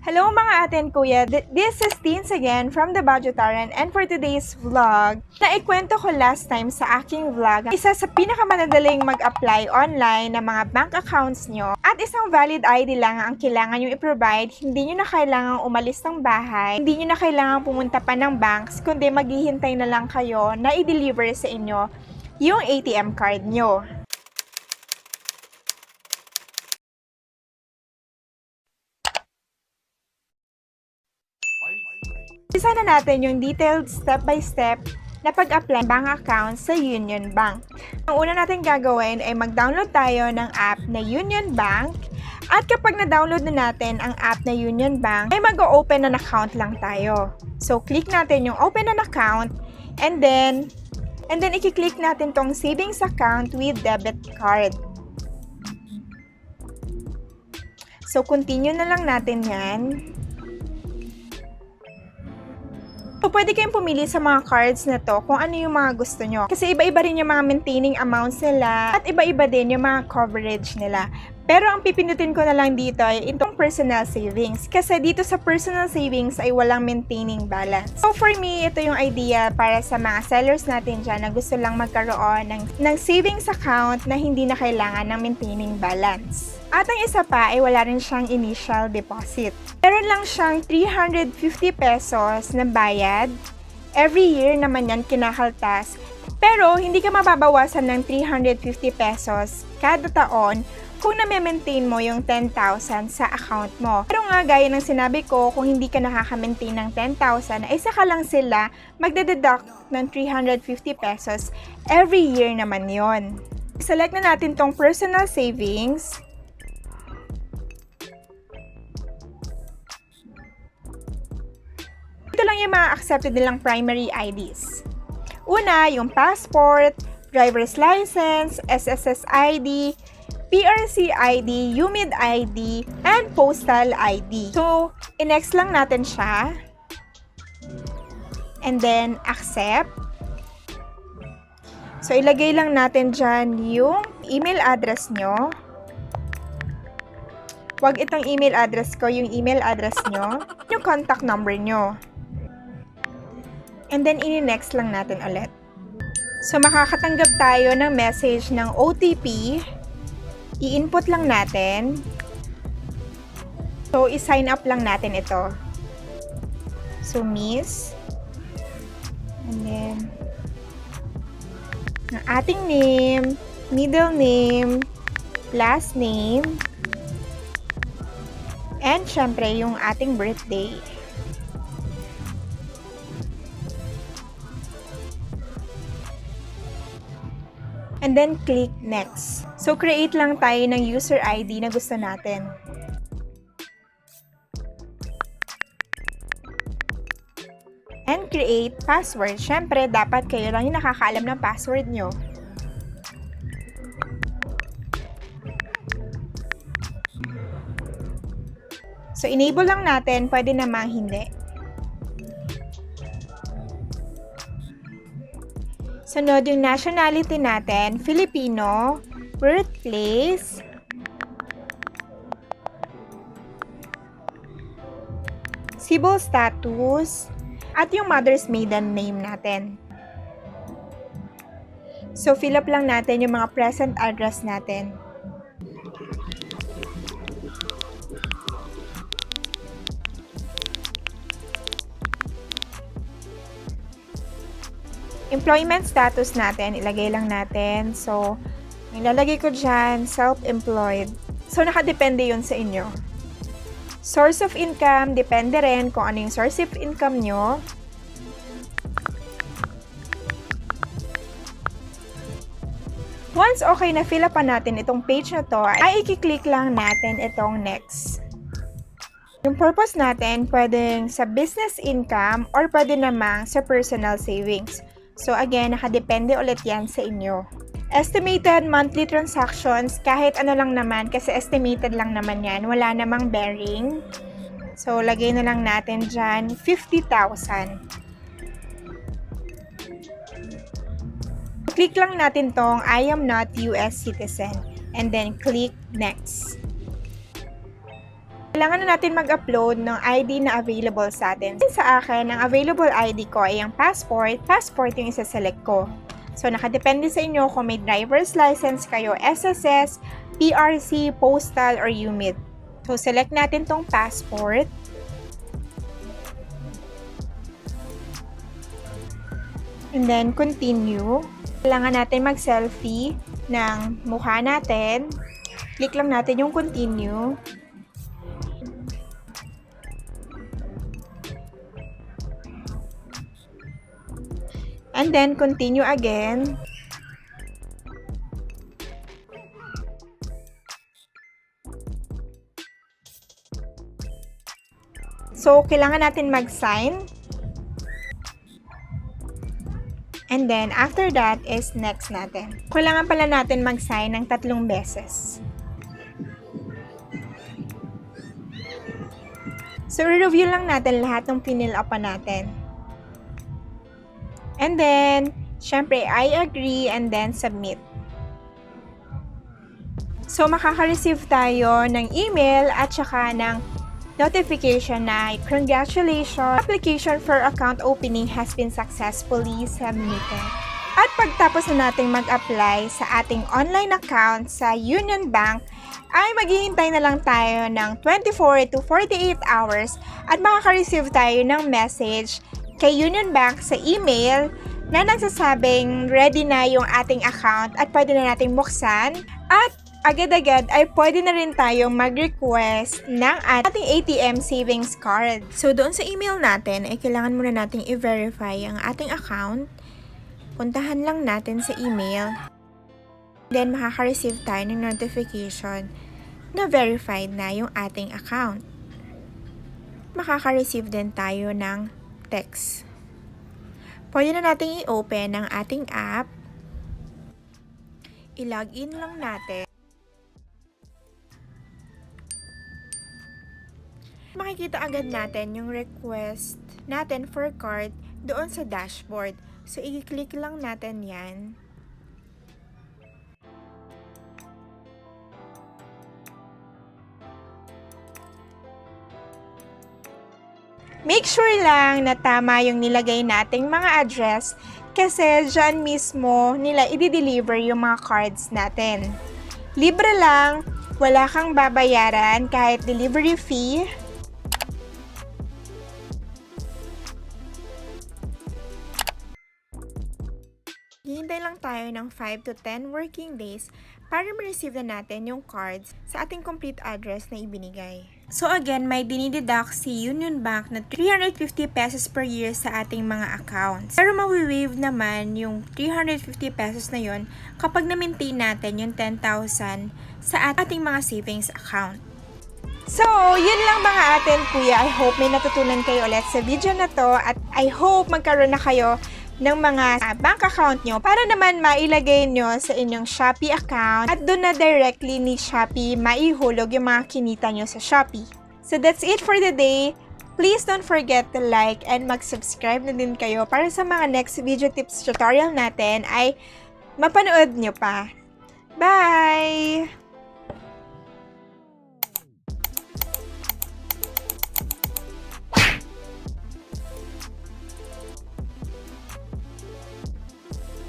Hello mga ate and kuya, this is Teens again from the Budgetaran, and for today's vlog, naikwento ko last time sa aking vlog, isa sa pinakamadadaling mag-apply online ng mga bank accounts nyo at isang valid ID lang ang kailangan nyo i-provide. Hindi nyo na kailangang umalis ng bahay, hindi nyo na kailangang pumunta pa ng banks, kundi maghihintay na lang kayo na i-deliver sa inyo yung ATM card nyo. Isa na natin yung detailed step-by-step na pag-apply bank account sa Union Bank. Ang una natin gagawin ay mag-download tayo ng app na Union Bank. At kapag na-download na natin ang app na Union Bank, ay mag-open an account lang tayo. So, click natin yung open an account and then i-click natin tong savings account with debit card. So, continue na lang natin yan. So, pwede kayong pumili sa mga cards na to kung ano yung mga gusto nyo. Kasi iba-iba rin yung mga maintaining amounts nila at iba-iba din yung mga coverage nila. Pero ang pipindutin ko na lang dito ay itong personal savings. Kasi dito sa personal savings ay walang maintaining balance. So for me, ito yung idea para sa mga sellers natin dyan na gusto lang magkaroon ng savings account na hindi na kailangan ng maintaining balance. At ang isa pa ay wala rin siyang initial deposit. Meron lang siyang 350 pesos na bayad. Every year naman yan kinakaltas. Pero hindi ka mababawasan ng 350 pesos kada taon kung na-maintain mo yung 10,000 sa account mo. Pero nga, gaya ng sinabi ko, kung hindi ka nakaka-maintain ng 10,000, ay saka lang sila magdededuct ng 350 pesos every year naman yon. Select na natin tong personal savings. Ito lang yung mga accepted nilang primary IDs. Una, yung passport, driver's license, SSS ID, PRC ID, UMID ID, and Postal ID. So, i-next lang natin siya. And then, accept. So, ilagay lang natin dyan yung email address nyo. Huwag itong email address ko, yung email address nyo, yung contact number nyo. And then, ini-next lang natin ulit. So, makakatanggap tayo ng message ng OTP. I-input lang natin. So, i-sign up lang natin ito. So, Miss. And then, ang ating name, middle name, last name, and syempre, yung ating birthday. And then, click Next. So, create lang tayo ng user ID na gusto natin. And create password. Siyempre, dapat kayo lang yung nakakaalam ng password nyo. So, enable lang natin. Pwede namang hindi. Sunod yung nationality natin, Filipino, birthplace, civil status, at yung mother's maiden name natin. So, fill up lang natin yung mga present address natin. Employment status natin, ilagay lang natin. So, ilalagay ko dyan, self-employed. So, nakadepende yun sa inyo. Source of income, depende rin kung ano yung source of income nyo. Once okay na fill up natin itong page na to, ay i-click lang natin itong next. Yung purpose natin, pwedeng sa business income or pwede namang sa personal savings. So again, nakadepende ulit yan sa inyo. Estimated monthly transactions, kahit ano lang naman, kasi estimated lang naman yan, wala namang bearing. So, lagay na lang natin dyan, 50,000. Click lang natin tong I am not US citizen, and then click Next. kailangan na natin mag-upload ng ID na available sa atin. Sa akin, ang available ID ko ay ang passport. Passport yung isa-select ko. So, nakadepende sa inyo kung may driver's license kayo, SSS, PRC, postal, or UMID. So, select natin tong passport. And then, continue. Kailangan natin mag-selfie ng mukha natin. Click lang natin yung continue. And then, continue again. So, kailangan natin mag-sign. And then, after that is next natin. Kailangan pala natin mag-sign ng 3 beses. So, review lang natin lahat ng pinil upan natin. And then, syempre, I agree and then submit. So, makaka-receive tayo ng email at saka ng notification na congratulations, application for account opening has been successfully submitted. At pagtapos na nating mag-apply sa ating online account sa Union Bank, ay maghihintay na lang tayo ng 24 to 48 hours at makaka-receive tayo ng message kay Union Bank sa email na nagsasabing ready na yung ating account at pwede na nating buksan at agad-agad ay pwede na rin tayong mag-request ng ating ATM savings card. So, doon sa email natin, ay kailangan muna nating i-verify ang ating account. Puntahan lang natin sa email. Then, makaka-receive tayo ng notification na verified na yung ating account. Makaka-receive din tayo ng text. Pwede na nating i-open ang ating app. I-login lang natin. Makikita agad natin yung request natin for card doon sa dashboard. So, i-click lang natin yan. Make sure lang na tama yung nilagay nating mga address kasi dyan mismo nila i-deliver yung mga cards natin. Libre lang, wala kang babayaran kahit delivery fee. Hihintay lang tayo ng 5 to 10 working days para ma-receive na natin yung cards sa ating complete address na ibinigay. So again, may dinideduct si Union Bank na 350 pesos per year sa ating mga accounts. Pero mawi-waive naman yung 350 pesos na yon kapag na-maintain natin yung 10,000 sa ating mga savings account. So, yun lang mga atin kuya. I hope may natutunan kayo ulit sa video na to at I hope magkaroon na kayo ng mga bank account nyo para naman mailagay nyo sa inyong Shopee account at doon na directly ni Shopee maihulog yung mga kinita nyo sa Shopee. So that's it for the day. Please don't forget to like and mag-subscribe na din kayo para sa mga next video tips tutorial natin ay mapanood nyo pa. Bye!